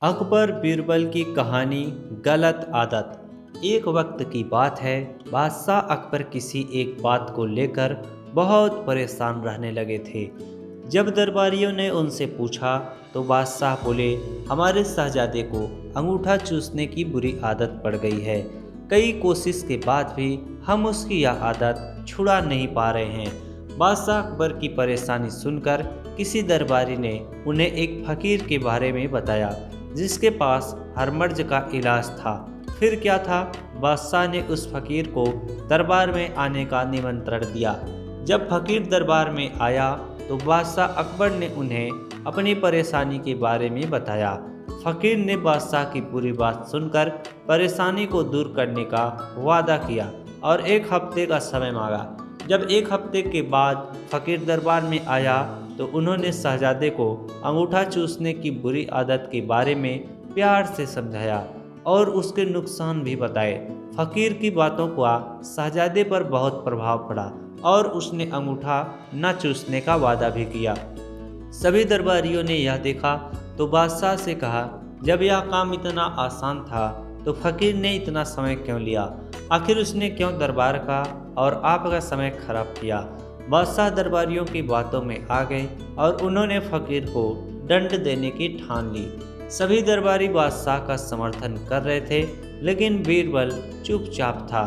अकबर बीरबल की कहानी गलत आदत। एक वक्त की बात है, बादशाह अकबर किसी एक बात को लेकर बहुत परेशान रहने लगे थे। जब दरबारियों ने उनसे पूछा तो बादशाह बोले, हमारे शहजादे को अंगूठा चूसने की बुरी आदत पड़ गई है। कई कोशिश के बाद भी हम उसकी यह आदत छुड़ा नहीं पा रहे हैं। बादशाह अकबर की परेशानी सुनकर किसी दरबारी ने उन्हें एक फकीर के बारे में बताया जिसके पास हर मर्ज का इलाज था। फिर क्या था, बादशाह ने उस फकीर को दरबार में आने का निमंत्रण दिया। जब फकीर दरबार में आया तो बादशाह अकबर ने उन्हें अपनी परेशानी के बारे में बताया। फकीर ने बादशाह की पूरी बात सुनकर परेशानी को दूर करने का वादा किया और एक हफ्ते का समय मांगा। जब एक हफ्ते के बाद फकीर दरबार में आया तो उन्होंने शहजादे को अंगूठा चूसने की बुरी आदत के बारे में प्यार से समझाया और उसके नुकसान भी बताए। फकीर की बातों का शहजादे पर बहुत प्रभाव पड़ा और उसने अंगूठा न चूसने का वादा भी किया। सभी दरबारियों ने यह देखा तो बादशाह से कहा, जब यह काम इतना आसान था तो फकीर ने इतना समय क्यों लिया? आखिर उसने क्यों दरबार का और आपका समय खराब किया? बादशाह दरबारियों की बातों में आ गए और उन्होंने फकीर को दंड देने की ठान ली। सभी दरबारी बादशाह का समर्थन कर रहे थे, लेकिन बीरबल चुपचाप था।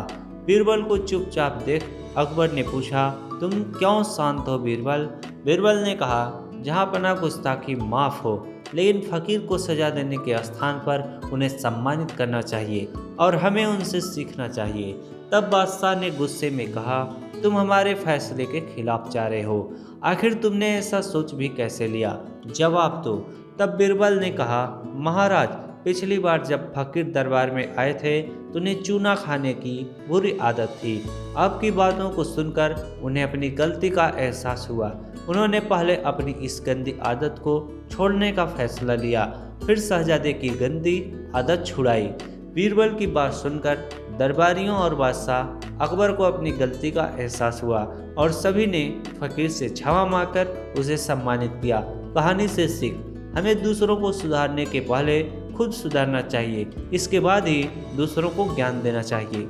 बीरबल को चुपचाप देख अकबर ने पूछा, तुम क्यों शांत हो बीरबल? बीरबल ने कहा, जहाँ पना गुस्ताखी माफ़ हो, लेकिन फकीर को सजा देने के स्थान पर उन्हें सम्मानित करना चाहिए और हमें उनसे सीखना चाहिए। तब बादशाह ने गुस्से में कहा, तुम हमारे फैसले के खिलाफ जा रहे हो। आखिर तुमने ऐसा सोच भी कैसे लिया? जवाब दो। तब बीरबल ने कहा, महाराज, पिछली बार जब फकीर दरबार में आए थे तो उन्हें चूना खाने की बुरी आदत थी। आपकी बातों को सुनकर उन्हें अपनी गलती का एहसास हुआ। उन्होंने पहले अपनी इस गंदी आदत को छोड़ने का फैसला लिया, फिर शहजादे की गंदी आदत छुड़ाई। बीरबल की बात सुनकर दरबारियों और बादशाह अकबर को अपनी गलती का एहसास हुआ और सभी ने फकीर से क्षमा मांगकर उसे सम्मानित किया। कहानी से सीख, हमें दूसरों को सुधारने के पहले खुद सुधारना चाहिए, इसके बाद ही दूसरों को ज्ञान देना चाहिए।